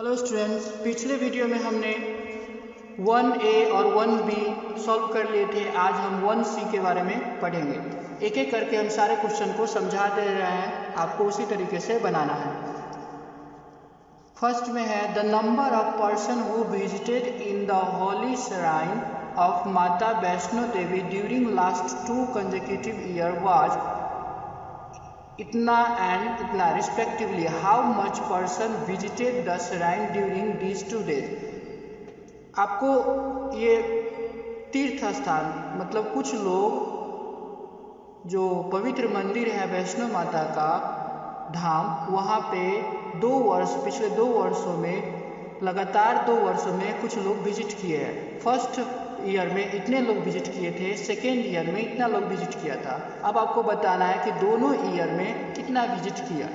Hello students, पिछले video में हमने 1A और 1B सॉल्व कर लिए थे। आज हम 1C के बारे में पढ़ेंगे। एक एक करके हम सारे क्वेश्चन को समझा दे रहे हैं, आपको उसी तरीके से बनाना है। फर्स्ट में है the number of person who visited in the holy shrine of Mata Vaishno Devi during last 2 consecutive year was इतना एंड इतना respectively. How much person visited the shrine during these 2 days। आपको ये तीर्थ स्थान मतलब कुछ लोग जो पवित्र मंदिर है वैष्णो माता का धाम, वहाँ पे 2 वर्ष पिछले 2 वर्षों में लगातार 2 वर्षों में कुछ लोग विजिट किए हैं। फर्स्ट ईयर में इतने लोग विजिट किए थे, सेकेंड ईयर में इतना लोग विजिट किया था। अब आपको बताना है कि दोनों ईयर में कितना विजिट किया।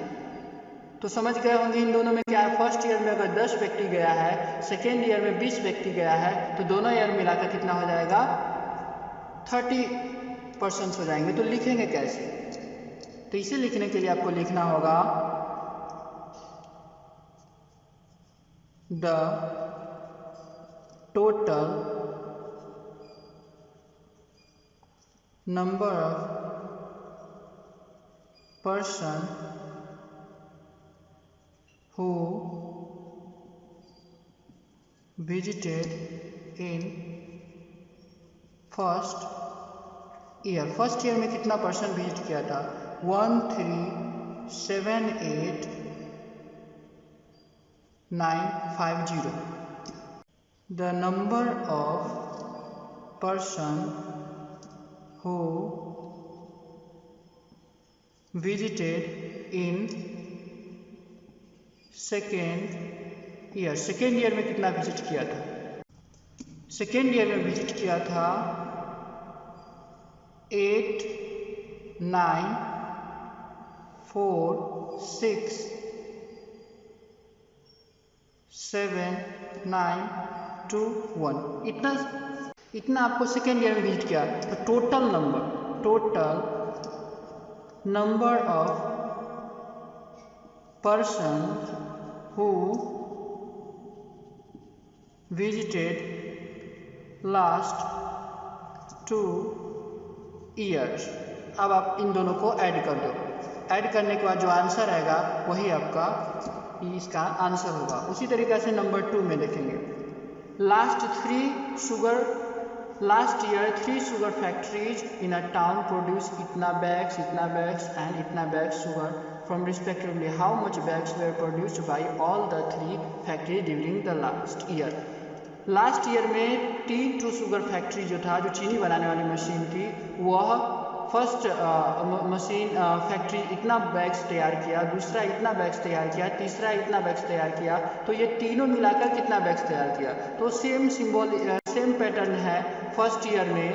तो समझ गए होंगे इन दोनों में क्या है। फर्स्ट ईयर में अगर 10 व्यक्ति गया है, सेकेंड ईयर में 20 व्यक्ति गया है, तो दोनों ईयर मिलाकर कितना हो जाएगा, 30% हो जाएंगे। तो लिखेंगे कैसे? तो इसे लिखने के लिए आपको लिखना होगा the total number of person who visited in first year। First year में कितना पर्सन विजिट किया था? 1378950। The number of person who visited in second year। Second year में कितना विजिट किया था? सेकेंड ईयर में विजिट किया था 89467921। इतना आपको सेकेंड ईयर में विजिट किया। तो total number of person who visited last 2 years। अब आप इन दोनों को ऐड कर दो। ऐड करने के बाद जो आंसर आएगा वही आपका इसका आंसर होगा। उसी तरीके से नंबर 2 में देखेंगे। Last year 3 sugar factories in a town produced इतना bags and इतना bags sugar from respectively how much bags were produced by all the 3 factories during the last year। Last year में T2 sugar factory जो था, जो चीनी बनाने वाली machine थी, वह फर्स्ट मशीन फैक्ट्री इतना बैग्स तैयार किया, दूसरा इतना बैग्स तैयार किया, तीसरा इतना बैग्स तैयार किया। तो ये तीनों मिलाकर कितना बैग्स तैयार किया? तो सेम पैटर्न है। फर्स्ट ईयर में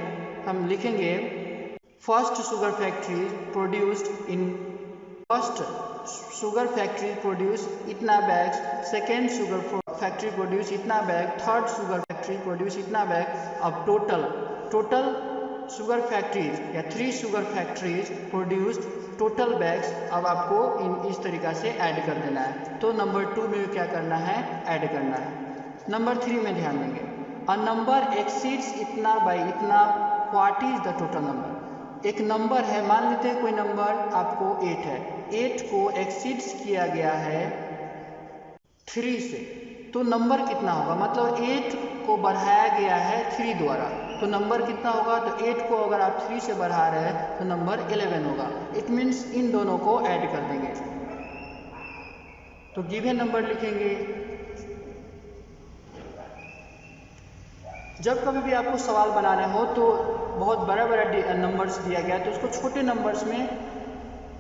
हम लिखेंगे फर्स्ट शुगर फैक्ट्री प्रोड्यूस इतना bags, second sugar factory produce इतना bag, third sugar factory produce इतना बैग। अब टोटल शुगर फैक्ट्रीज या 3 sugar factories produced total bags. अब आपको इस तरीक़ा से ऐड कर देना है। तो नंबर 2 में क्या करना है, ऐड करना है। नंबर 3 में ध्यान देंगे। अ नंबर एक्सीड्स इतना बाई इतना, what is the total number. एक नंबर है, मान लेते हैं कोई नंबर आपको 8 है, 8 को एक्सीड्स किया गया है 3 से, तो नंबर कितना होगा? मतलब 8 को बढ़ाया गया है 3 द्वारा, तो नंबर कितना होगा? तो 8 को अगर आप 3 से बढ़ा रहे हैं तो नंबर 11 होगा। इट मीन्स इन दोनों को ऐड कर देंगे। तो गिवन नंबर लिखेंगे। जब कभी भी आपको सवाल बनाने हो तो बहुत बड़ा नंबर्स दिया गया तो उसको छोटे नंबर्स में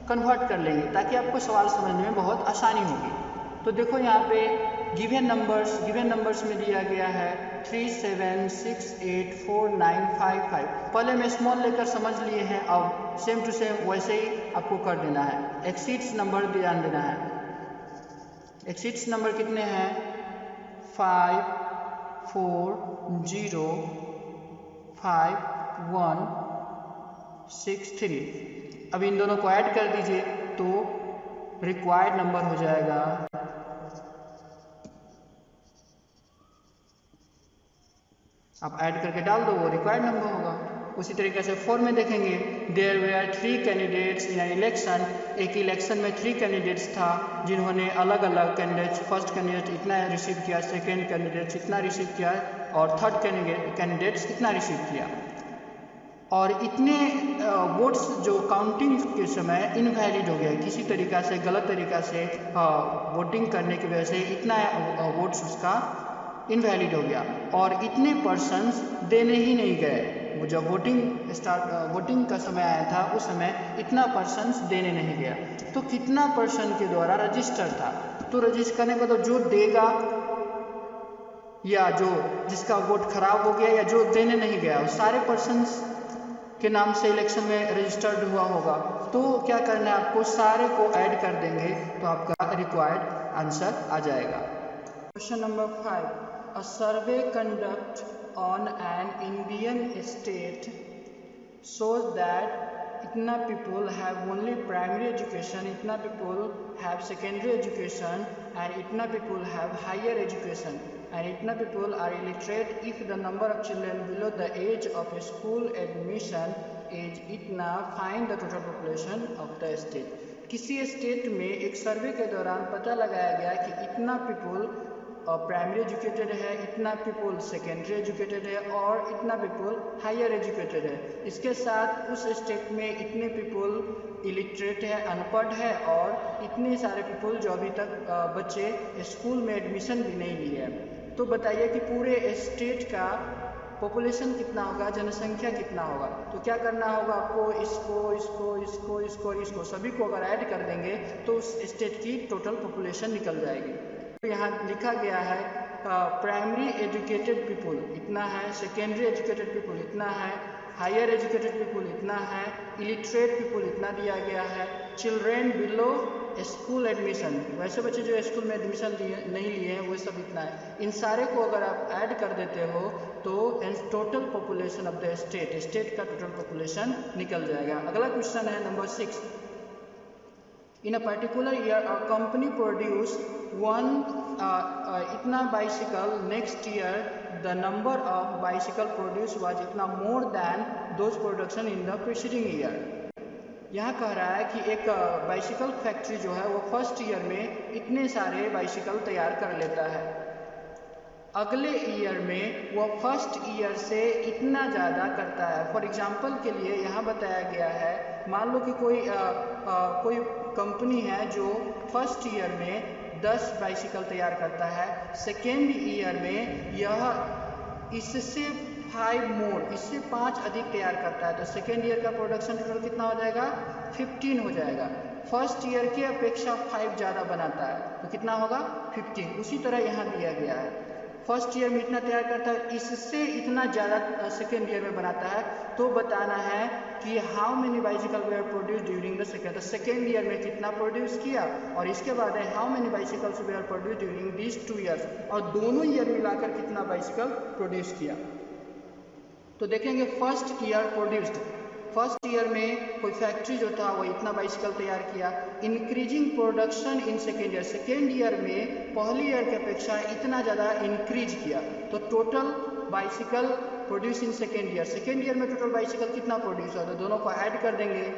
कन्वर्ट कर लेंगे ताकि आपको सवाल समझने में बहुत आसानी होगी। तो देखो यहाँ पे गिवन नंबर्स में दिया गया है 37684955। पहले मैं स्मॉल लेकर समझ लिए हैं, अब सेम टू सेम वैसे ही आपको कर देना है। एक्सीड्स नंबर ध्यान देना है। एक्सीड्स नंबर कितने हैं? 54055163। अब इन दोनों को ऐड कर दीजिए तो रिक्वायर्ड नंबर हो जाएगा आप ऐड करके डाल दो, वो रिक्वायर्ड नंबर होगा। उसी तरीके से 4 में देखेंगे, there were 3 candidates in election, एक इलेक्शन में 3 कैंडिडेट्स था जिन्होंने अलग अलग कैंडिडेट्स, फर्स्ट कैंडिडेट इतना रिसीव किया, सेकेंड कैंडिडेट्स इतना रिसीव किया और थर्ड कैंडिडेट्स इतना रिसीव किया। और इतने वोट्स जो काउंटिंग के समय इनवैलिड हो गया, किसी तरीक़ा से गलत तरीक़ा से वोटिंग करने की वजह से इतना वोट्स उसका इनवैलिड हो गया और इतने पर्सन्स देने ही नहीं गए। जब वोटिंग का समय आया था उस समय इतना पर्सन्स देने नहीं गया। तो कितना पर्सन के द्वारा रजिस्टर था, तो रजिस्टर करने का तो जो देगा या जो जिसका वोट खराब हो गया या जो देने नहीं गया, सारे पर्सन्स के नाम से इलेक्शन में रजिस्टर्ड हुआ होगा। तो क्या करना है, आपको सारे को ऐड कर देंगे तो आपका रिक्वायर्ड आंसर आ जाएगा। Question number 5, a survey conducted on an Indian state shows that itna people have only primary education, itna people have secondary education and itna people have higher education and itna people are illiterate if the number of children below the age of a school admission is itna, find the total population of the state। किसी state में एक सर्वे के दौरान पता लगाया गया कि इतना पीपल प्राइमरी एजुकेटेड है, इतना पीपल सेकेंडरी एजुकेटेड है और इतना पीपल हायर एजुकेटेड है। इसके साथ उस स्टेट में इतने पीपल इलिटरेट है, अनपढ़ है और इतने सारे पीपल जो अभी तक बच्चे स्कूल में एडमिशन भी नहीं लिए हैं। तो बताइए कि पूरे स्टेट का पॉपुलेशन कितना होगा, जनसंख्या कितना होगा। तो क्या करना होगा आपको, इसको इसको इसको इसको और इसको सभी को अगर ऐड कर देंगे तो उस स्टेट की टोटल पॉपुलेशन निकल जाएगी। तो यहाँ लिखा गया है प्राइमरी एजुकेटेड पीपल इतना है, सेकेंडरी एजुकेटेड पीपल इतना है, हायर एजुकेटेड पीपल इतना है, इलिटरेट पीपल इतना दिया गया है, चिल्ड्रेन बिलो स्कूल एडमिशन, वैसे बच्चे जो स्कूल में एडमिशन नहीं लिए हैं वो सब इतना है। इन सारे को अगर आप ऐड कर देते हो तो total population of the state का टोटल पॉपुलेशन निकल जाएगा। अगला क्वेश्चन है number 6, in a particular year a company produced one itna bicycle, next year the number of bicycle produced was itna more than those production in the preceding year। यहाँ कह रहा है कि एक बाइसिकल फैक्ट्री जो है वो फर्स्ट ईयर में इतने सारे बाइसिकल तैयार कर लेता है, अगले ईयर में वो फर्स्ट ईयर से इतना ज़्यादा करता है। फॉर एग्जांपल के लिए यहाँ बताया गया है, मान लो कि कोई कंपनी है जो फर्स्ट ईयर में 10 बाइसिकल तैयार करता है, सेकेंड ईयर में यह इससे 5 अधिक तैयार करता है, तो सेकेंड ईयर का प्रोडक्शन टोटल कितना हो जाएगा, 15 हो जाएगा। फर्स्ट ईयर की अपेक्षा 5 ज़्यादा बनाता है तो कितना होगा, 15। उसी तरह यहाँ दिया गया है, फर्स्ट ईयर में इतना तैयार करता है, इससे इतना ज़्यादा सेकेंड ईयर में बनाता है। तो बताना है कि how many bicycle were produce during the second year में कितना प्रोड्यूस किया और इसके बाद है how many bicycles were produce during this 2 years, और दोनों ईयर मिलाकर कितना बाइसिकल प्रोड्यूस किया। तो देखेंगे first year produced, first year में कोई फैक्ट्री जो था वो इतना बाइसिकल तैयार किया, increasing production in second year, second year में पहली ईयर की अपेक्षा इतना ज़्यादा इंक्रीज किया, तो total bicycle produce in second year में टोटल बाइसिकल कितना प्रोड्यूस हुआ, तो दोनों को ऐड कर देंगे।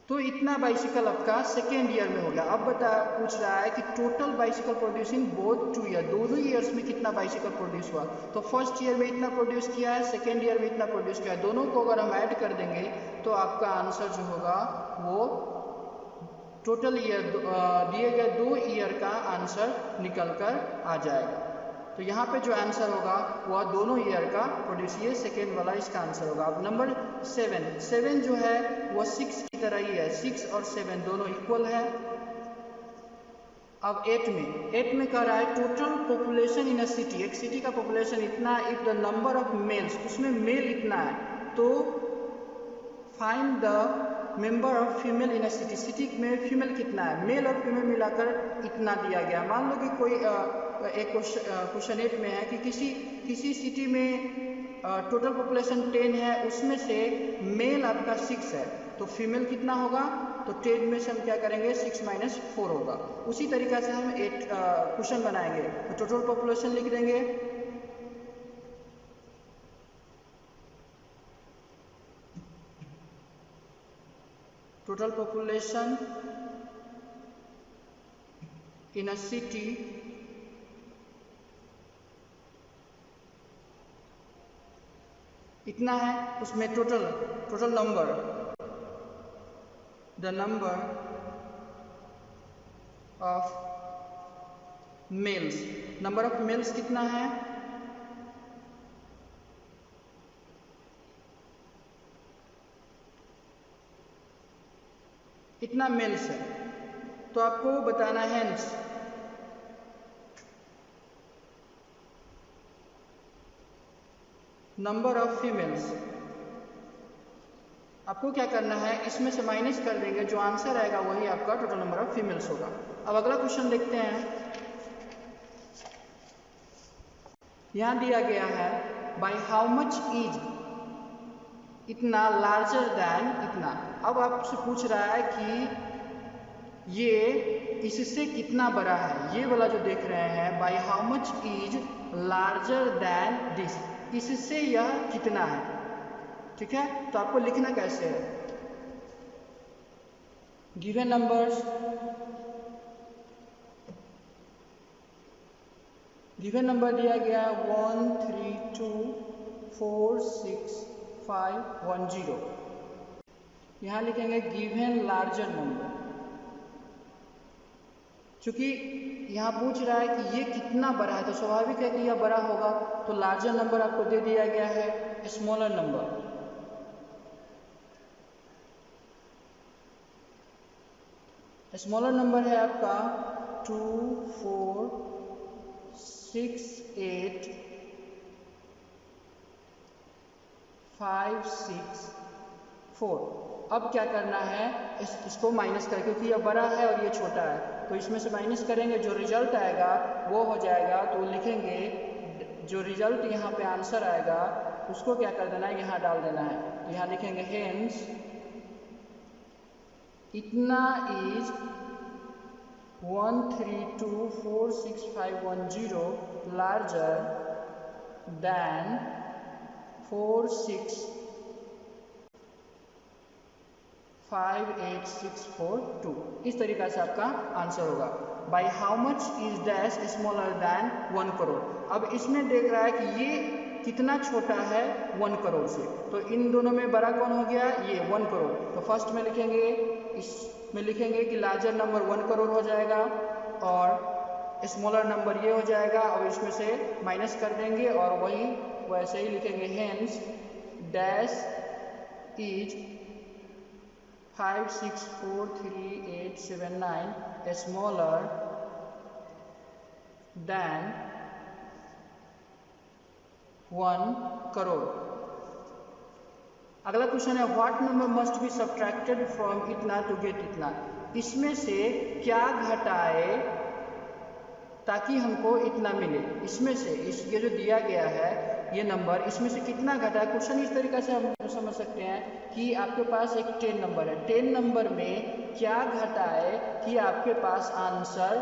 तो इतना बाइसिकल आपका सेकेंड ईयर में हो गया। अब पूछ रहा है कि total bicycle producing both 2 year, दोनों ईयर्स में कितना बाइसिकल प्रोड्यूस हुआ। तो फर्स्ट ईयर में इतना प्रोड्यूस किया है, सेकेंड ईयर में इतना प्रोड्यूस किया है, दोनों को अगर हम ऐड कर देंगे तो आपका आंसर जो होगा वो टोटल ईयर दिए गए 2 ईयर का आंसर निकल कर आ जाएगा। तो यहाँ पे जो आंसर होगा वह दोनों ईयर का प्रोड्यूस, ये सेकेंड वाला इसका आंसर होगा। अब नंबर 7 जो है वो 6 की तरह ही है, 6 और 7 दोनों इक्वल है। अब 8 में कह रहा है total population in a city, एक सिटी का पॉपुलेशन इतना, if the number of males, उसमें मेल इतना है, तो find the member of female in a city, city में फीमेल कितना है, मेल और फीमेल मिलाकर इतना दिया गया। मान लो कि कोई एक क्वेश्चन 8 में है कि किसी सिटी में टोटल पॉपुलेशन 10 है, उसमें से मेल आपका 6 है, तो फीमेल कितना होगा? तो 10 में से हम क्या करेंगे? 6 माइनस 4 होगा। उसी तरीका से हम एक क्वेश्चन बनाएंगे, तो टोटल पॉपुलेशन लिख देंगे, total population in a city इतना है, उसमें total number, the number of males, number of males कितना है? इतना मेल्स है, तो आपको बताना है नंबर ऑफ फीमेल्स। आपको क्या करना है, इसमें से माइनस कर देंगे, जो आंसर आएगा वही आपका टोटल नंबर ऑफ फीमेल्स होगा। अब अगला क्वेश्चन देखते हैं। यहां दिया गया है बाय हाउ मच इज इतना लार्जर दैन इतना। अब आपसे पूछ रहा है कि ये इससे कितना बड़ा है, ये वाला जो देख रहे हैं by how much is larger than this, इससे यह कितना है। ठीक है, तो आपको लिखना कैसे है? गिवन नंबर्स, गिवन नंबर दिया गया 1 3 2 4 6 5 1 0। यहाँ लिखेंगे गिवन लार्जर नंबर, क्योंकि यहाँ पूछ रहा है कि ये कितना बड़ा है, तो स्वाभाविक है कि यह बड़ा होगा, तो लार्जर नंबर आपको दे दिया गया है स्मॉलर नंबर। स्मॉलर नंबर है आपका 2 4 6 8 5 6 4। अब क्या करना है, इसको माइनस कर, क्योंकि यह बड़ा है और ये छोटा है, तो इसमें से माइनस करेंगे, जो रिजल्ट आएगा वो हो जाएगा। तो लिखेंगे जो रिजल्ट यहाँ पे आंसर आएगा उसको क्या कर देना है, यहाँ डाल देना है। तो यहाँ लिखेंगे हेंस इतना इज 1 3 2 4 6 5 1 0 लार्जर दैन 4 6 5 8 6 4 2। इस तरीका से आपका आंसर होगा। By how much is dash smaller than 1 crore. अब इसमें देख रहा है कि ये कितना छोटा है 1 करोड़ से, तो इन दोनों में बड़ा कौन हो गया, ये 1 करोड़। तो फर्स्ट में लिखेंगे, इसमें लिखेंगे कि लार्जर नंबर 1 करोड़ हो जाएगा और स्मॉलर नंबर ये हो जाएगा, और इसमें से माइनस कर देंगे और वही वैसे ही लिखेंगे hence dash is 5 6 4 3 8 7 9 smaller than 1 crore. अगला क्वेश्चन है what number must be subtracted from इतना टू गेट इतना। इसमें से क्या घटाए ताकि हमको इतना मिले। इसमें से ये जो दिया गया है ये नंबर, इसमें से कितना घटा है। क्वेश्चन इस तरीके से हम समझ सकते हैं कि आपके पास एक 10 नंबर है, 10 नंबर में क्या घटाए कि आपके पास आंसर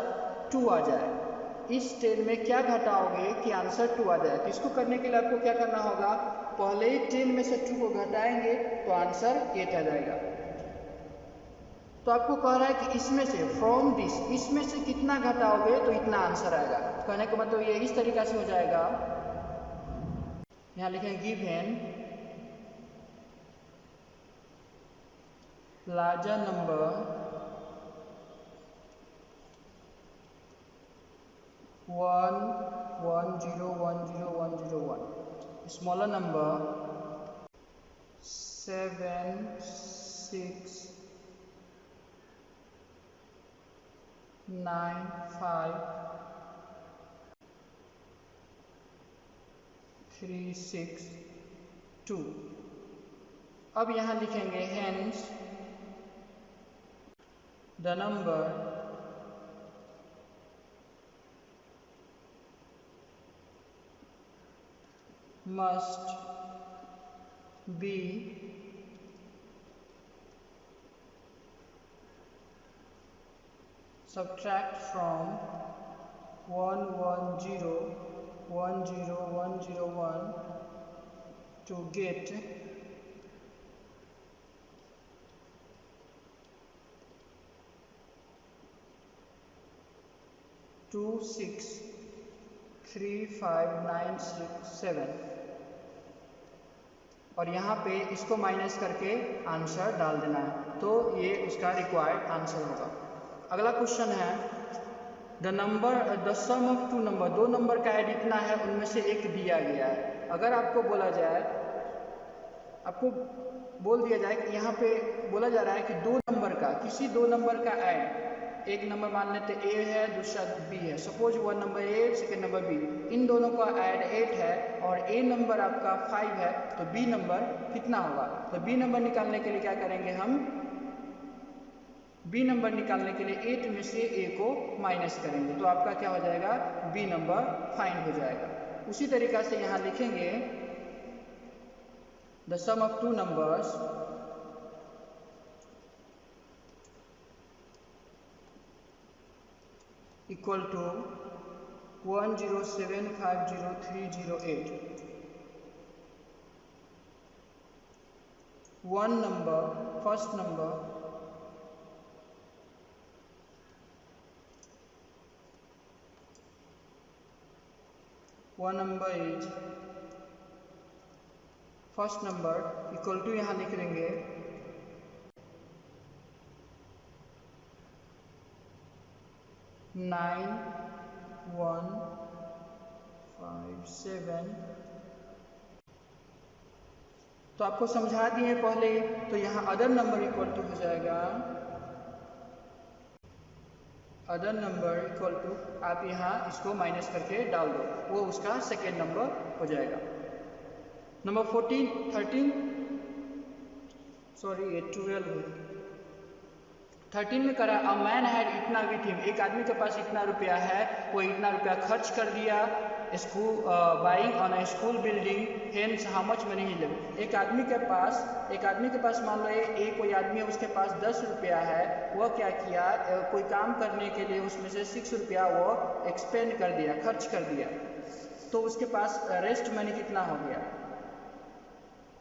2 आ जाए। इस 10 में क्या घटाओगे कि आंसर 2 आ जाए। तो इसको करने के लिए आपको क्या करना होगा, पहले ही 10 में से 2 को घटाएंगे तो आंसर 8 आ जाएगा। तो आपको कह रहा है कि इसमें से फ्रॉम दिस, इसमें से कितना घटाओगे तो इतना आंसर आएगा। कहने का मतलब ये इस तरीका से हो जाएगा। यहाँ लिखेंगे given larger number 1 1 0 1 0 1 0 1, smaller number 7 6 9 5 3 6 2। अब यहाँ लिखेंगे hence the number must be subtract from 110,101 to get 263597 और यहाँ पे इसको माइनस करके आंसर डाल देना है, तो ये उसका रिक्वायर्ड आंसर होगा। अगला क्वेश्चन है the sum of two number, दो नंबर का ऐड इतना है, उनमें से एक दिया गया है। अगर आपको बोला जाए, आपको बोल दिया जाए कि यहाँ पे बोला जा रहा है कि दो नंबर का, किसी दो नंबर का ऐड, एक नंबर मान लेते ए है, दूसरा बी है, suppose one number A, second number B, इन दोनों का ऐड 8 है और ए नंबर आपका 5 है, तो बी नंबर कितना होगा? तो बी नंबर निकालने के लिए क्या करेंगे हम? बी नंबर निकालने के लिए 8 में से ए को माइनस करेंगे, तो आपका क्या हो जाएगा? बी नंबर फाइंड हो जाएगा। उसी तरीका से यहाँ लिखेंगे the sum of two numbers equal to 10750,308। One number, first number one number is first number equal to, यहाँ लिख देंगे 9157। तो आपको समझा दिए पहले, तो यहाँ अदर नंबर इक्वल टू हो जाएगा, अदर नंबर इक्वल टू, आप यहाँ इसको माइनस करके डाल दो, वो उसका सेकेंड नंबर हो जाएगा। नंबर 13 में करा अ मैन हैड इतना विथ हिम, एक आदमी के पास इतना रुपया है, वो इतना रुपया खर्च कर दिया school buying on a school building, hence how much money he live. एक आदमी के पास मान लो एक कोई आदमी है, उसके पास 10 रुपया है, वह क्या किया, कोई काम करने के लिए उसमें से 6 रुपया वो एक्सपेंड कर दिया, खर्च कर दिया, तो उसके पास रेस्ट मनी कितना हो गया?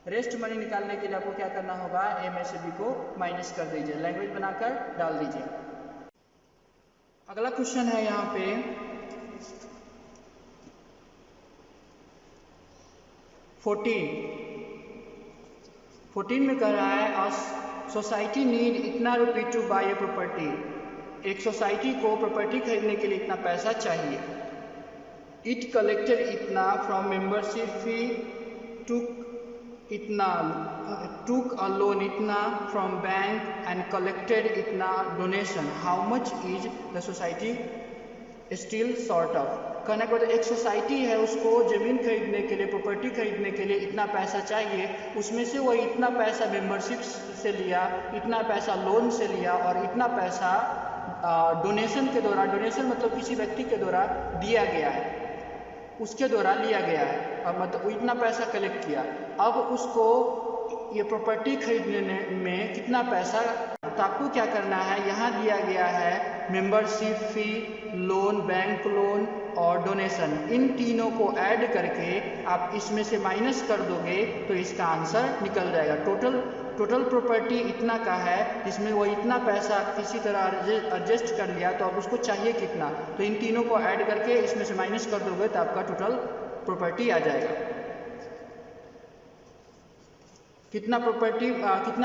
रेस्ट मनी निकालने के लिए आपको क्या करना होगा? ए में से बी को माइनस कर दीजिए, लैंग्वेज बनाकर डाल दीजिए। अगला क्वेश्चन है यहाँ पे 14 में कह रहा है सोसाइटी नीड इतना रुपये टू बाय ए प्रॉपर्टी, एक सोसाइटी को प्रॉपर्टी खरीदने के लिए इतना पैसा चाहिए। इट कलेक्टेड इतना from membership fee, took a loan इतना from bank and collected इतना donation, how much is the society still short of। कहने के बाद एक सोसाइटी है, उसको ज़मीन खरीदने के लिए, प्रॉपर्टी खरीदने के लिए इतना पैसा चाहिए, उसमें से वो इतना पैसा मेंबरशिप से लिया, इतना पैसा लोन से लिया और इतना पैसा डोनेशन के द्वारा, डोनेशन मतलब किसी व्यक्ति के द्वारा दिया गया है, उसके द्वारा लिया गया है, और मतलब इतना पैसा कलेक्ट किया। अब उसको ये प्रॉपर्टी खरीदने में कितना पैसा, तो आपको क्या करना है, यहाँ दिया गया है membership fee, loan, bank loan और डोनेशन, इन तीनों को ऐड करके आप इसमें से माइनस कर दोगे तो इसका आंसर निकल जाएगा। टोटल प्रॉपर्टी इतना का है, जिसमें वो इतना पैसा किसी तरह एडजस्ट कर लिया, तो अब उसको चाहिए कितना, तो इन तीनों को ऐड करके इसमें से माइनस कर दोगे तो आपका टोटल प्रॉपर्टी आ जाएगा। कितना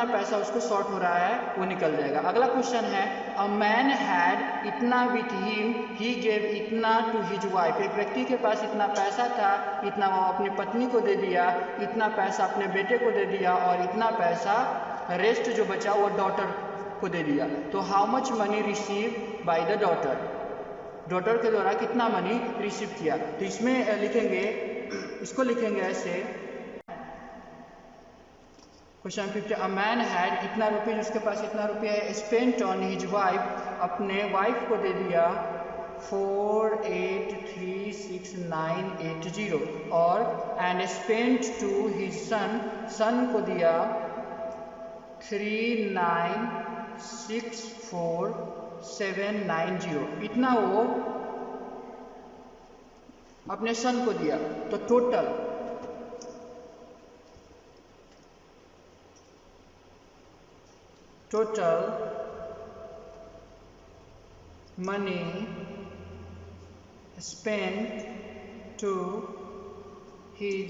पैसा उसको शॉर्ट हो रहा है वो निकल जाएगा। अगला क्वेश्चन है अ मैन हैड इतना विथ हिम, ही गेव इतना टू हिज वाइफ, एक व्यक्ति के पास इतना पैसा था, इतना वो अपनी पत्नी को दे दिया, इतना पैसा अपने बेटे को दे दिया और इतना पैसा रेस्ट जो बचा वो डॉटर को दे दिया। तो how much money receive by the daughter, daughter के द्वारा कितना मनी रिसीव किया। तो इसमें लिखेंगे, इसको लिखेंगे ऐसे, क्वेश्चन 50 अ मैन हैड इतना रुपये, जिसके पास इतना रुपया है, स्पेंट ऑन हिज वाइफ, अपने वाइफ को दे दिया 483680 और and spent to his son को दिया 3964,790। इतना वो अपने सन को दिया। तो total money spent to his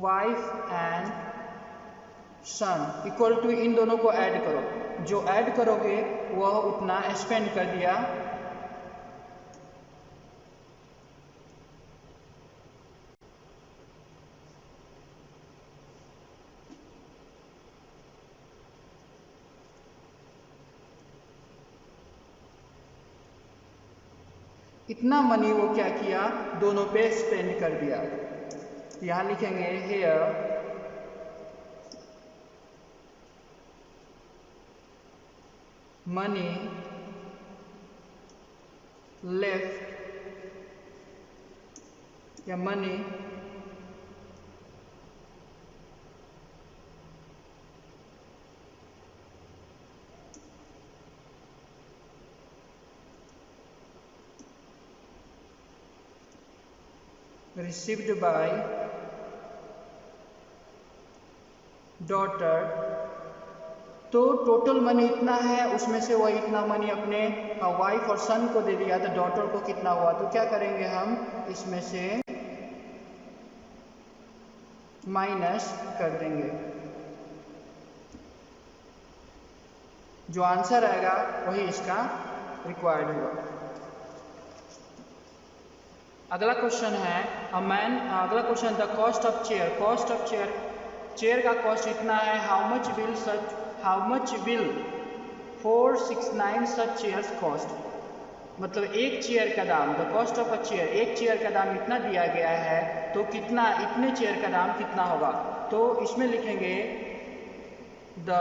wife and son equal to इन दोनों को ऐड करो, जो ऐड करोगे वह उतना स्पेंड कर दिया। इतना मनी वो क्या किया, दोनों पे स्पेंड कर दिया। यहां लिखेंगे हेयर मनी लेफ्ट या मनी received by daughter। तो टोटल मनी इतना है, उसमें से वह इतना मनी अपने वाइफ और सन को दे दिया, तो डॉटर को कितना हुआ। तो क्या करेंगे हम, इसमें से माइनस कर देंगे, जो आंसर आएगा वही इसका रिक्वायर्ड होगा। अगला क्वेश्चन है अगला question the cost of chair. Chair का कॉस्ट इतना है, how much will 469 such chairs cost. मतलब एक चेयर का दाम, the cost of a chair, एक चेयर का दाम इतना दिया गया है, तो कितना, इतने चेयर का दाम कितना होगा। तो इसमें लिखेंगे the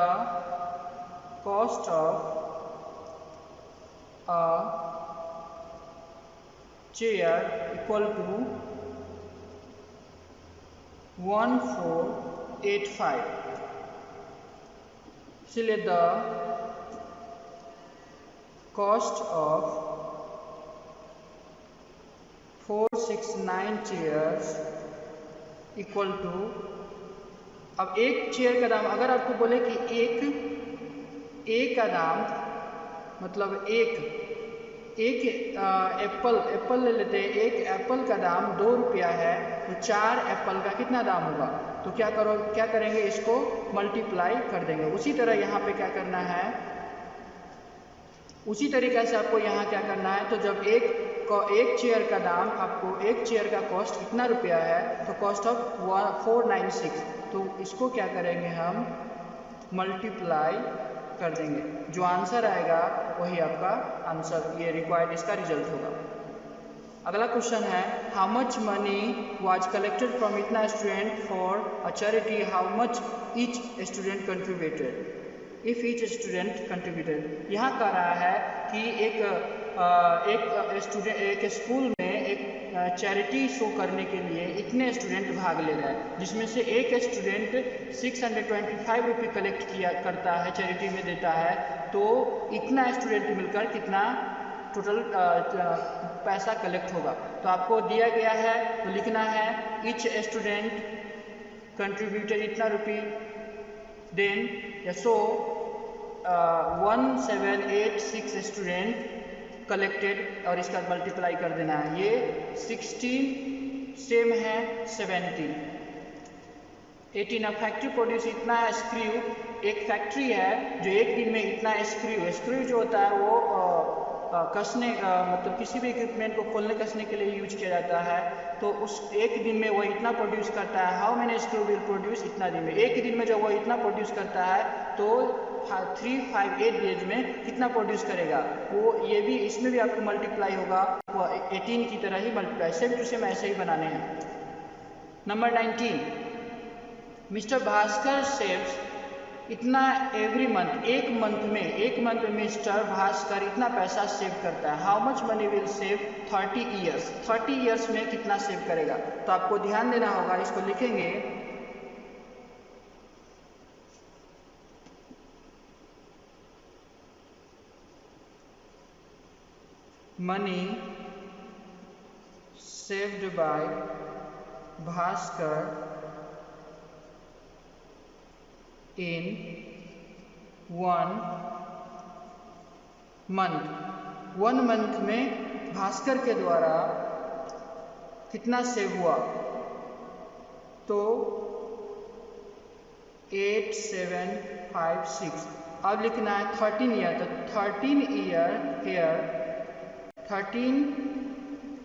cost of a chair equal to 1485। इसलिए the cost of 469 chairs equal to, अब एक चेयर का दाम, अगर आपको बोले कि एक का दाम, मतलब एक एप्पल ले लेते हैं, एक एप्पल का दाम 2 रुपया है, तो 4 एप्पल का कितना दाम होगा। तो क्या करेंगे, इसको मल्टीप्लाई कर देंगे। उसी तरह यहाँ पे क्या करना है, उसी तरीके से आपको यहाँ क्या करना है। तो जब एक चेयर का दाम, आपको एक चेयर का कॉस्ट कितना रुपया है, तो कॉस्ट ऑफ 496, तो इसको क्या करेंगे हम, मल्टीप्लाई कर देंगे, जो आंसर आएगा वही आपका आंसर, ये रिक्वायर्ड इसका रिजल्ट होगा। अगला क्वेश्चन है how much money was collected from इतना student for a charity, how much each student contributed, if each student contributed. यहाँ कह रहा है कि एक स्कूल में एक चैरिटी शो करने के लिए इतने स्टूडेंट भाग ले रहे हैं, जिसमें से एक स्टूडेंट 625 रुपये कलेक्ट करता है, चैरिटी में देता है। तो इतना स्टूडेंट मिलकर कितना टोटल पैसा कलेक्ट होगा। तो आपको दिया गया है, तो लिखना है ईच स्टूडेंट कंट्रीब्यूटेड इतना रुपये, देन सो 1786 स्टूडेंट कलेक्टेड, और इसका मल्टीप्लाई कर देना है। ये 16 सेम है 17, 18। अब फैक्ट्री प्रोड्यूस इतना स्क्रू, एक फैक्ट्री है जो एक दिन में इतना स्क्रू जो होता है वो कसने, मतलब किसी भी इक्विपमेंट को खोलने कसने के लिए यूज किया जाता है। तो उस एक दिन में वो इतना प्रोड्यूस करता है। How many screw will produce, इतना दिन में, एक दिन में जब वो इतना प्रोड्यूस करता है तो 358 डेज में कितना प्रोड्यूस करेगा। वो ये भी, इसमें भी आपको मल्टीप्लाई होगा, वो 18 की तरह ही मल्टीप्लाई, सेम टू सेम ऐसे ही बनाने हैं। नंबर 19, मिस्टर भास्कर सेव्स इतना एवरी मंथ, एक मंथ में मिस्टर भास्कर इतना पैसा सेव करता है। How much money will save 30 years, 30 years में कितना सेव करेगा। तो आपको ध्यान देना होगा, इसको लिखेंगे money saved by Bhaskar in 1 month। 1 month में भास्कर के द्वारा कितना सेव हुआ, तो 8756। अब लिखना है 13 ईयर, तो 13 year here, 13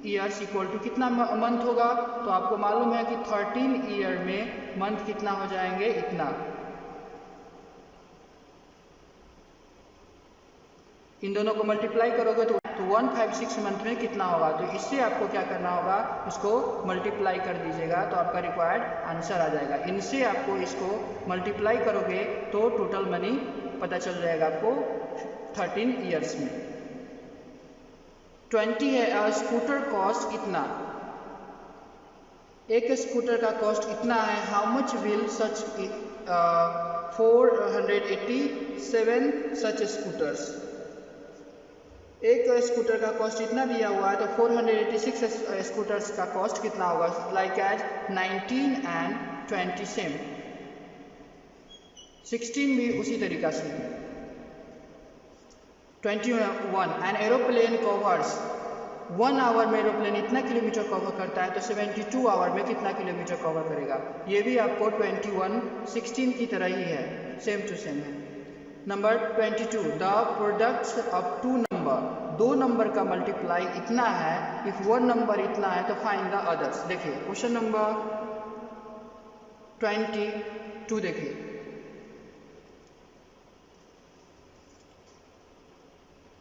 years equal to कितना मंथ होगा। तो आपको मालूम है कि 13 ईयर में मंथ कितना हो जाएंगे, इतना। इन दोनों को मल्टीप्लाई करोगे तो 156 मंथ में कितना होगा। तो इससे आपको क्या करना होगा, इसको मल्टीप्लाई कर दीजिएगा तो आपका रिक्वायर्ड आंसर आ जाएगा। इनसे आपको इसको मल्टीप्लाई करोगे तो टोटल मनी पता चल जाएगा आपको 13 ईयर्स में। 20 है, स्कूटर कॉस्ट इतना, एक स्कूटर का कॉस्ट इतना है। How much will such 487 such scooters. एक स्कूटर का कॉस्ट इतना दिया हुआ है, तो 486 स्कूटर्स का कॉस्ट कितना होगा। लाइक एज 19 एंड 20 सेम, 16 भी उसी तरीका से। 21 एन एरोप्लेन कवर्स, 1 आवर में एरोप्लेन इतना किलोमीटर कवर करता है, तो 72 आवर में कितना किलोमीटर कवर करेगा। ये भी आपको 21 16 की तरह ही है, सेम टू सेम है। Number 22, the products of 2 number, 2 number का मल्टीप्लाई इतना है। इफ 1 नंबर इतना है तो फाइंड द अदर्स। देखिए क्वेश्चन नंबर 22 देखिए,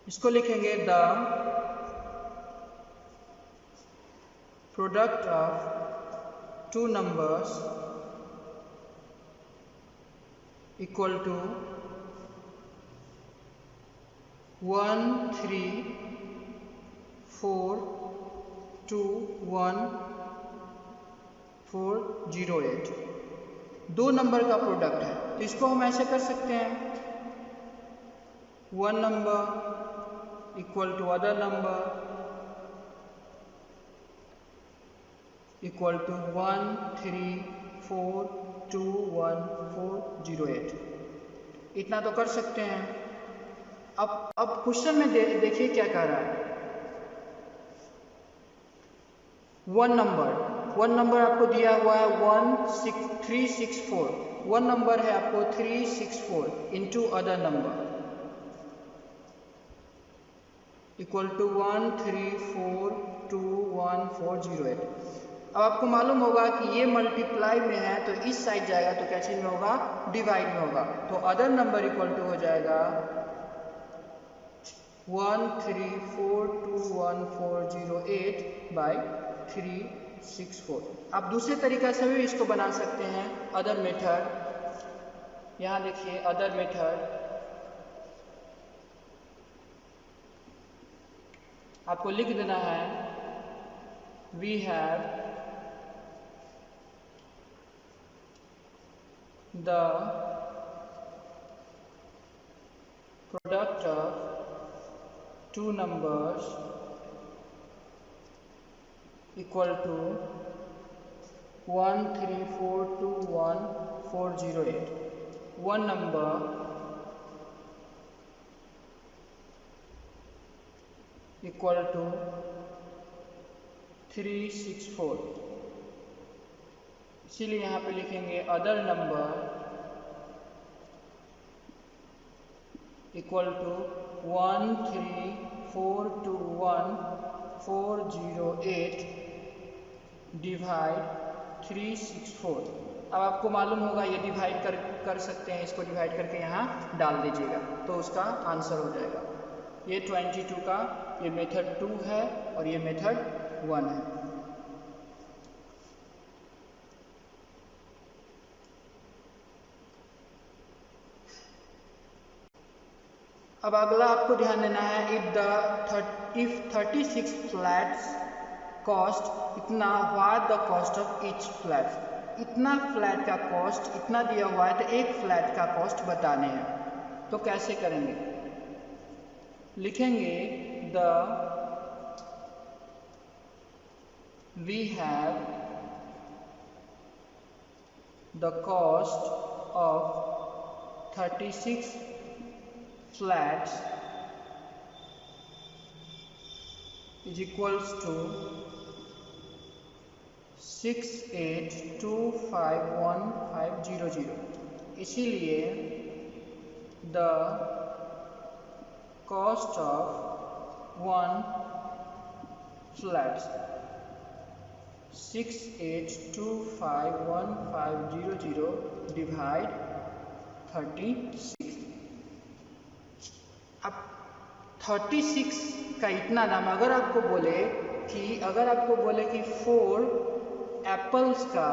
इसको लिखेंगे the product of 2 numbers equal to 1 3 4 2 1 4 0 8। 2 number का प्रोडक्ट है, तो इसको हम ऐसे कर सकते हैं 1 number equal to other number equal to 1 3 4 2 1 4 0 8। इतना तो कर सकते हैं। अब क्वेश्चन में देखिए क्या कह रहा है। 1 नंबर आपको दिया हुआ है 364, 1 नंबर है आपको 364 into other number equal to 1 3 4 2 1 4 0 8। अब आपको मालूम होगा कि ये मल्टीप्लाई में है तो इस साइड जाएगा, तो क्या चीज में होगा, डिवाइड में होगा। तो अदर नंबर इक्वल टू हो जाएगा 1 3 4 2 1 4 0 8 बाई 364। आप दूसरे तरीका से भी इसको बना सकते हैं, अदर मेथड। यहाँ देखिए अदर मेथड, आपको लिख देना है we have the product of 2 numbers equal to 1 3 4 2 1 4 0 8। 1 number equal to 364। इसीलिए यहाँ पे लिखेंगे other number equal to 1 3 4 2 1 4 0 8 divide 364। अब आपको मालूम होगा ये डिवाइड कर सकते हैं, इसको डिवाइड करके यहाँ डाल दीजिएगा तो उसका आंसर हो जाएगा। ये 22 का ये मेथड 2 है और ये मेथड 1 है। अब अगला आपको ध्यान देना है, इफ 36 फ्लैट्स कॉस्ट इतना, what the cost of each flat. इतना फ्लैट का कॉस्ट इतना दिया हुआ है, तो एक फ्लैट का कॉस्ट बताने हैं। तो कैसे करेंगे, लिखेंगे we have the cost of 36 flats is equals to 68251500। इसीलिए the cost of one flats 68251500 divide 36। अब 36 का इतना दाम अगर आपको बोले कि 4 एप्पल्स का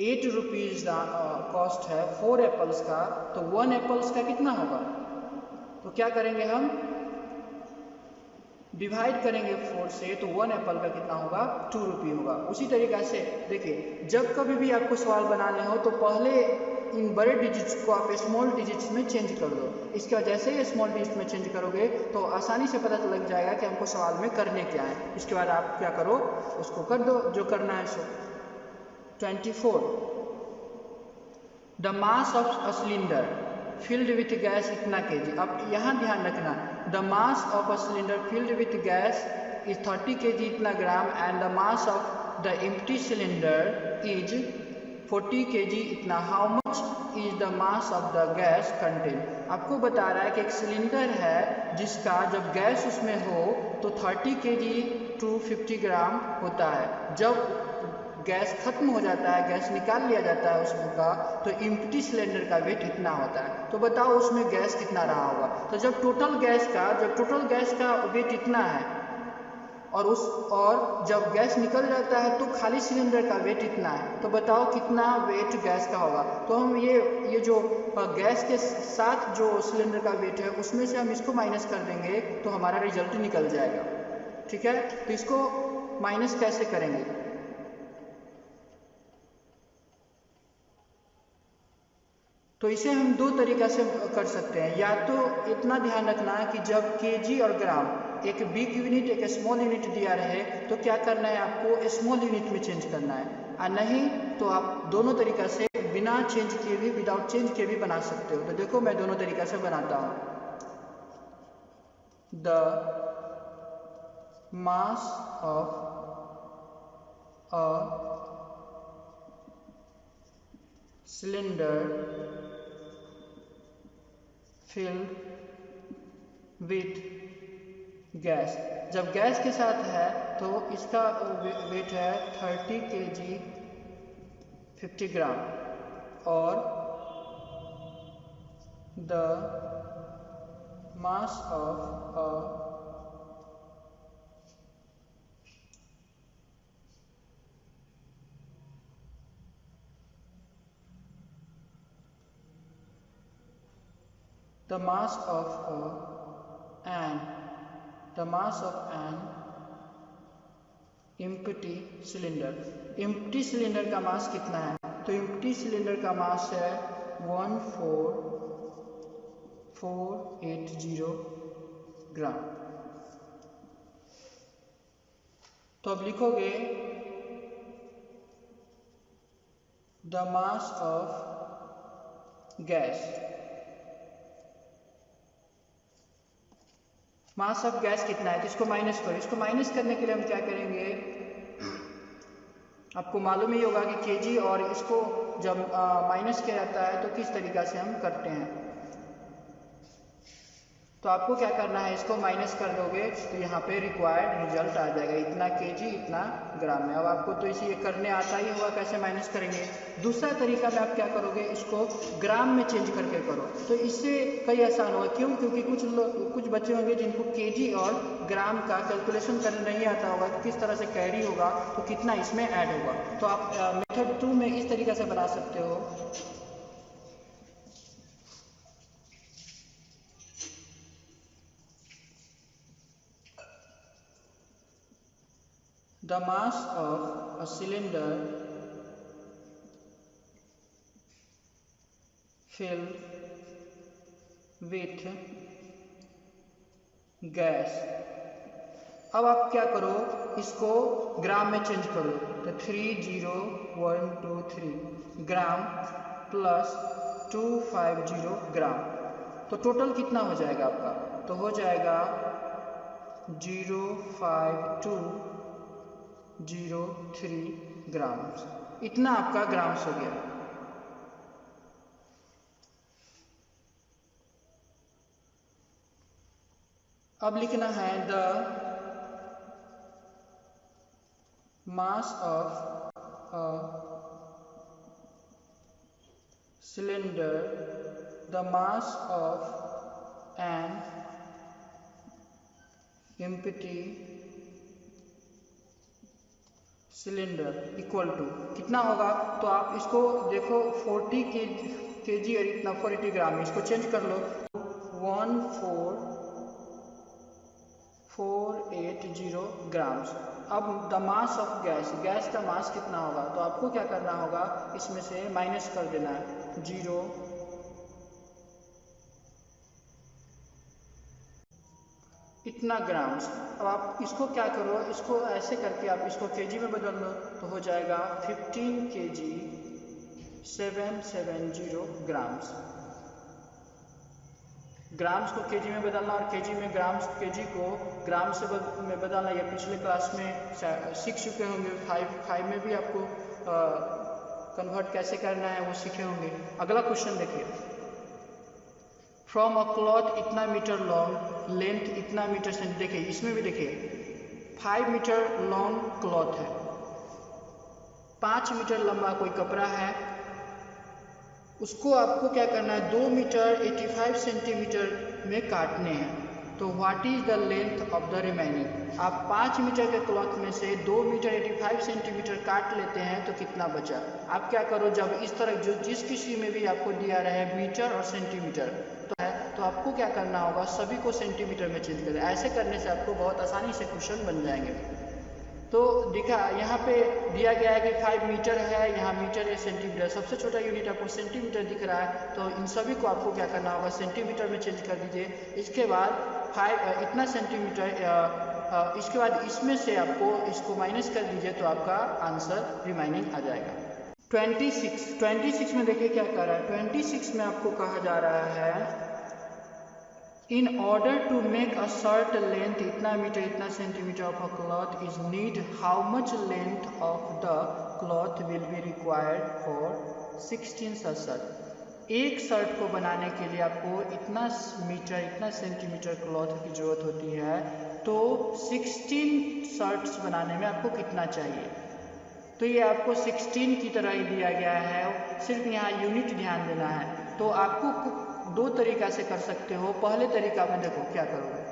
8 रुपीज़ कॉस्ट है 4 एप्पल्स का, तो 1 एप्पल्स का कितना होगा? तो क्या करेंगे, हम डिवाइड करेंगे 4 से, तो 1 एप्पल का कितना होगा? 2 रुपये होगा। उसी तरीक़ा से देखिए, जब कभी भी आपको सवाल बनाने हो तो पहले इन बड़े डिजिट्स को आप स्मॉल डिजिट्स में चेंज कर दो। इसके बाद जैसे ही स्मॉल डिजिट में चेंज करोगे तो आसानी से पता लग जाएगा कि हमको सवाल में करने क्या है। इसके बाद आप क्या करो, उसको कर दो जो करना है सो। 24 the mass of a cylinder filled with gas इतना kg। अब यहाँ ध्यान रखना, the mass of a cylinder filled with gas is 30 kg इतना gram, and the mass of the empty cylinder is 40 kg इतना। How much is the mass of the gas contain. आपको बता रहा है कि एक सिलेंडर है जिसका जब गैस उसमें हो तो 30 kg टू 50 ग्राम होता है। जब गैस खत्म हो जाता है, गैस निकाल लिया जाता है उसमें का, तो एम्प्टी सिलेंडर का वेट इतना होता है। तो बताओ उसमें गैस कितना रहा होगा? तो जब टोटल गैस का वेट इतना है और जब गैस निकल जाता है तो खाली सिलेंडर का वेट इतना है, तो बताओ कितना वेट गैस का होगा? तो हम ये जो गैस के साथ जो सिलेंडर का वेट है उसमें से हम इसको माइनस कर देंगे तो हमारा रिजल्ट निकल जाएगा। ठीक है, तो इसको माइनस कैसे करेंगे? तो इसे हम दो तरीक़ा से कर सकते हैं। या तो इतना ध्यान रखना कि जब केजी और ग्राम एक बिग यूनिट एक स्मॉल यूनिट दिया रहे तो क्या करना है, आपको स्मॉल यूनिट में चेंज करना है, और नहीं तो आप दोनों तरीक़ा से बिना चेंज किए भी, विदाउट चेंज किए भी बना सकते हो। तो देखो मैं दोनों तरीक़ा से बनाता हूँ। The mass of a cylinder filled with gas, जब गैस के साथ है तो इसका वेट है 30 kg 50 ग्राम, और the mass of a the mass of an empty cylinder। empty cylinder का मास कितना है? तो empty cylinder का मास है 14480 ग्राम। तो अब लिखोगे the mass of gas. Mass of gas कितना है? तो इसको माइनस करो। इसको माइनस करने के लिए हम क्या करेंगे, आपको मालूम ही होगा कि केजी, और इसको जब माइनस किया जाता है तो किस तरीक़ा से हम करते हैं। तो आपको क्या करना है, इसको माइनस कर दोगे तो यहाँ पे रिक्वायर्ड रिजल्ट आ जाएगा, इतना केजी इतना ग्राम में। अब आपको तो इसे ये करने आता ही होगा कैसे माइनस करेंगे। दूसरा तरीका में आप क्या करोगे, इसको ग्राम में चेंज करके करो, तो इससे कई आसान होगा। क्यों? क्योंकि कुछ बच्चे होंगे जिनको केजी और ग्राम का कैलकुलेशन करना नहीं आता होगा कि किस तरह से कैरी होगा तो कितना इसमें ऐड होगा। तो आप मेथड 2 में इस तरीक़े से बना सकते हो। the mass of a cylinder filled with gas. अब आप क्या करो, इसको ग्राम में चेंज करो, तो 30123 ग्राम प्लस 250 ग्राम, तो टोटल कितना हो जाएगा आपका, तो हो जाएगा 05203 ग्राम। इतना आपका ग्राम्स हो गया। अब लिखना है the mass of a cylinder, the mass of an empty cylinder equal to कितना होगा, तो आप इसको देखो 40 केजी और इतना 40 ग्राम, इसको चेंज कर लो 14480 ग्राम्स। अब the mass of gas, gas का मास कितना होगा, तो आपको क्या करना होगा, इसमें से माइनस कर देना है 0 इतना ग्राम्स। अब आप इसको क्या करो, इसको ऐसे करके आप इसको केजी में बदल लो, तो हो जाएगा 15 kg 770 ग्राम्स। ग्राम्स को केजी में बदलना और केजी में ग्राम्स, केजी को ग्राम से में बदलना, ये पिछले क्लास में सीख चुके होंगे। 5 में भी आपको कन्वर्ट कैसे करना है वो सीखे होंगे। अगला क्वेश्चन देखिए, फ्रॉम अ क्लॉथ इतना मीटर लॉन्ग, लेंथ इतना मीटर सेंटीमीटर। देखिए इसमें भी देखिए 5 मीटर लॉन्ग क्लॉथ है, 5 मीटर लंबा कोई कपड़ा है, उसको आपको क्या करना है 2 मीटर 85 सेंटीमीटर में काटने हैं। तो what is the length of the remaining. आप 5 मीटर के क्लॉथ में से 2 मीटर 85 सेंटीमीटर काट लेते हैं तो कितना बचा। आप क्या करो, जब इस तरह जो जिस किसी में भी आपको दिया रहे मीटर और सेंटीमीटर तो आपको क्या करना होगा, सभी को सेंटीमीटर में चेंज करें। ऐसे करने से आपको बहुत आसानी से क्वेश्चन बन जाएंगे। तो दिखा यहाँ पे दिया गया है कि 5 मीटर है, यहाँ मीटर है, सेंटीमीटर, सबसे छोटा यूनिट आपको सेंटीमीटर दिख रहा है, तो इन सभी को आपको क्या करना होगा, सेंटीमीटर में चेंज कर दीजिए। इसके बाद 5 इतना सेंटीमीटर, इसके बाद इसमें से आपको इसको माइनस कर दीजिए तो आपका आंसर रिमाइनिंग आ जाएगा। 26 में देखिए क्या कह रहा है। 26 में आपको कहा जा रहा है in order to make a shirt length इतना मीटर इतना centimetre of a cloth is need, how much length of the cloth will be required for 16 shirt. एक शर्ट को बनाने के लिए आपको इतना मीटर इतना सेंटीमीटर क्लॉथ की जरूरत होती है, तो 16 शर्ट्स बनाने में आपको कितना चाहिए। तो ये आपको 16 की तरह ही दिया गया है, सिर्फ यहाँ यूनिट ध्यान देना है। तो आपको 2 तरीका से कर सकते हो। पहले तरीका में देखो क्या करोगे,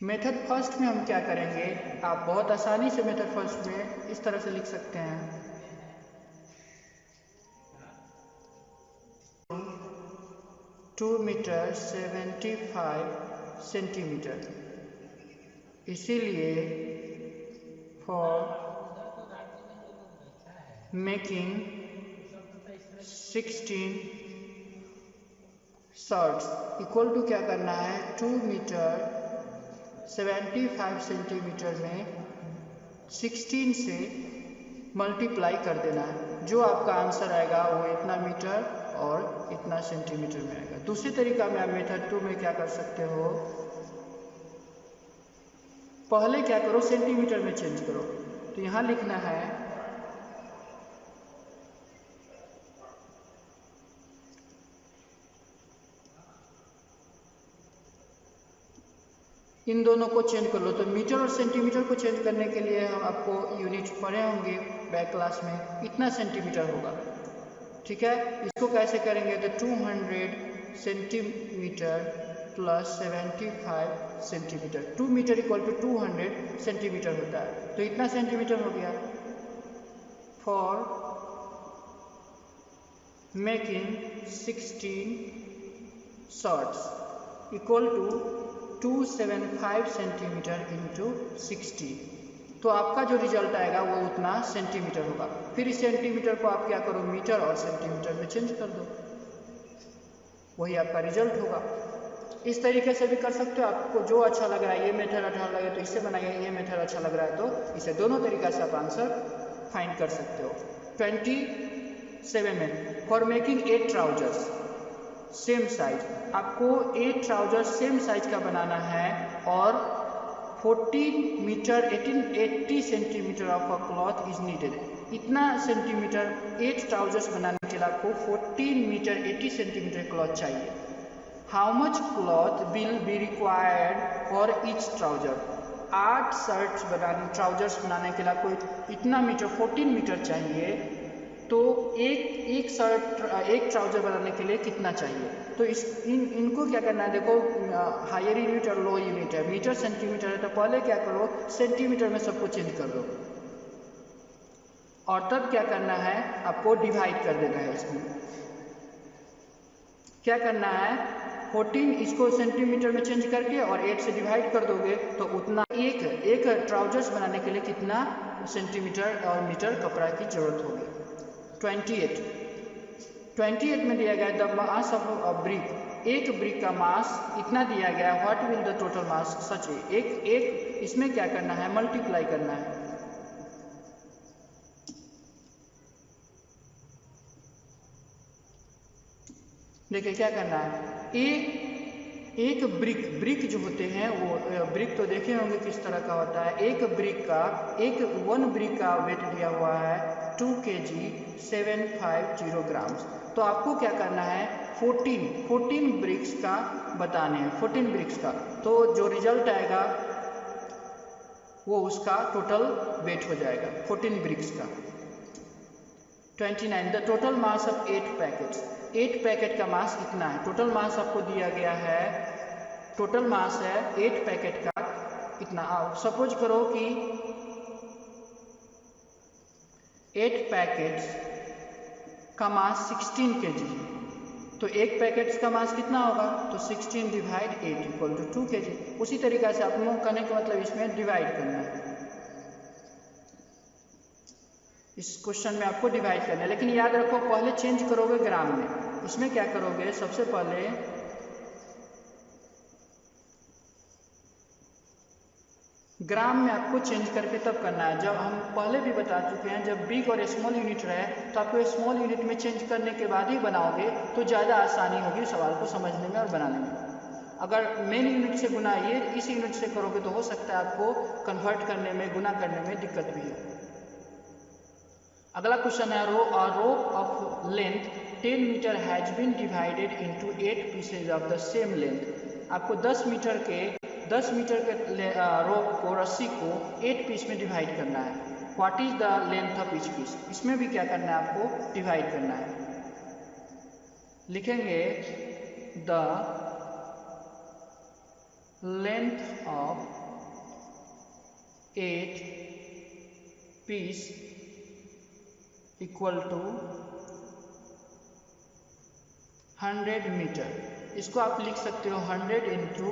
मेथड फर्स्ट में हम क्या करेंगे, आप बहुत आसानी से मेथड फर्स्ट में इस तरह से लिख सकते हैं 2 मीटर 75 सेंटीमीटर, इसीलिए for making 16 shirts equal to क्या करना है 2 मीटर 75 सेंटीमीटर में 16 से मल्टीप्लाई कर देना है। जो आपका आंसर आएगा वो इतना मीटर और इतना सेंटीमीटर में आएगा। दूसरी तरीका में आप मेथड 2 में क्या कर सकते हो, पहले क्या करो सेंटीमीटर में चेंज करो। तो यहाँ लिखना है इन दोनों को चेंज कर लो। तो मीटर और सेंटीमीटर को चेंज करने के लिए हम आपको यूनिट पढ़े होंगे बैक क्लास में, इतना सेंटीमीटर होगा, ठीक है। इसको कैसे करेंगे, तो 200 centimetre plus 75 centimetre, 2 metre equal to 200 centimetre होता है, तो इतना सेंटीमीटर हो गया। For making 16 shirts equal to 275 centimetre into 60। तो आपका जो रिजल्ट आएगा वो उतना सेंटीमीटर होगा। फिर इस सेंटीमीटर को आप क्या करो, मीटर और सेंटीमीटर में चेंज कर दो, वही आपका रिजल्ट होगा। इस तरीके से भी कर सकते हो, आपको जो अच्छा लग रहा है, ये मेथड अच्छा लगे तो इससे बनाइए, ये मेथड अच्छा लग रहा है तो इसे, दोनों तरीका से आप आंसर फाइंड कर सकते हो। 27 में, for making 8 trousers same size, आपको 8 ट्राउजर्स सेम साइज का बनाना है और 14 metre 80 centimetre of a cloth is needed. इतना सेंटीमीटर 8 ट्राउजर्स बनाने के लिए आपको 14 मीटर 80 सेंटीमीटर क्लॉथ चाहिए। How much cloth will be required for each trouser. 8 shirts बनाने, ट्राउजर्स बनाने के लिए आपको इतना मीटर 14 मीटर चाहिए, तो एक शर्ट, एक ट्राउजर बनाने के लिए कितना चाहिए। तो इनको क्या करना है, देखो हायर यूनिट और लो यूनिट है, मीटर सेंटीमीटर है, तो पहले क्या करो, सेंटीमीटर में सबको चेंज कर दो और तब क्या करना है, आपको डिवाइड कर देना है। इसमें क्या करना है, 14 इसको सेंटीमीटर में चेंज करके और 8 से डिवाइड कर दोगे तो उतना एक ट्राउजर्स बनाने के लिए कितना सेंटीमीटर और मीटर कपड़ा की जरूरत होगी। 28 में दिया गया the mass of a brick, एक ब्रिक का मास इतना दिया गया, what will the total mass such. एक इसमें क्या करना है, मल्टीप्लाई करना है। देखिए क्या करना है, एक ब्रिक जो होते हैं वो ब्रिक तो देखे होंगे किस तरह का होता है। एक वन ब्रिक का वेट दिया हुआ है 2 kg 750 ग्राम्स। तो आपको क्या करना है, 14 ब्रिक्स का बताने हैं, 14 ब्रिक्स का, तो जो रिजल्ट आएगा वो उसका टोटल वेट हो जाएगा 14 ब्रिक्स का। 29 the total mass of 8 packets, 8 packet का मास कितना है। टोटल मास आपको दिया गया है, टोटल मास है 8 पैकेट का कितना। सपोज करो कि 8 पैकेट्स का मास 16 kg है, तो एक पैकेट्स का मास कितना होगा, तो 16 डिवाइड 8 इक्वल टू 2 kg। उसी तरीका से आप लोग करने का मतलब इसमें डिवाइड करना है, इस क्वेश्चन में आपको डिवाइड करना है। लेकिन याद रखो पहले चेंज करोगे ग्राम में। इसमें क्या करोगे, सबसे पहले ग्राम में आपको चेंज करके तब करना है। जब हम पहले भी बता चुके हैं, जब बिग और स्मॉल यूनिट रहे तो आपको स्मॉल यूनिट में चेंज करने के बाद ही बनाओगे तो ज़्यादा आसानी होगी सवाल को समझने में और बनाने में। अगर मेन यूनिट से गुना ये इस यूनिट से करोगे तो हो सकता है आपको कन्वर्ट करने में, गुना करने में दिक्कत भी हो। अगला क्वेश्चन है, a rope of length 10 metre has been divided into 8 pieces of the same length. आपको 10 मीटर के रोप को, रस्सी को 8 पीस में डिवाइड करना है। What is the length of each piece, इसमें भी क्या करना है, आपको डिवाइड करना है। लिखेंगे the length of 8 piece equal to 100 metre. इसको आप लिख सकते हो 100 इंटू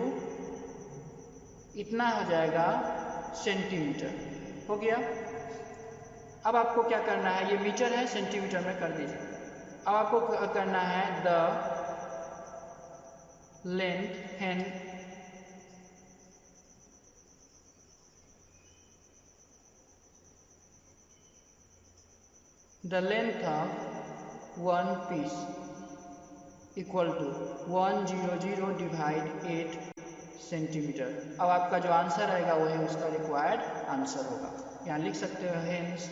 इतना हो जाएगा सेंटीमीटर, हो गया। अब आपको क्या करना है, ये मीटर है, सेंटीमीटर में कर दीजिए। अब आपको करना है the length and the length of one piece equal to 100 divide 8 centimetre. अब आपका जो आंसर आएगा वही उसका रिक्वायर्ड आंसर होगा। यहाँ लिख सकते हो hence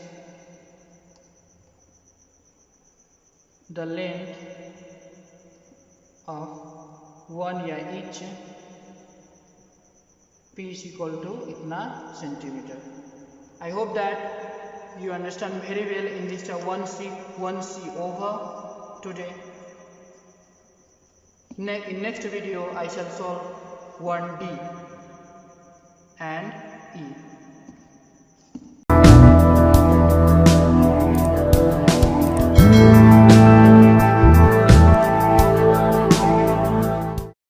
the length of one या ईच पीस इक्वल टू इतना centimetre. I hope that you understand very well in this 1C over today. In next video I shall solve 1D and E.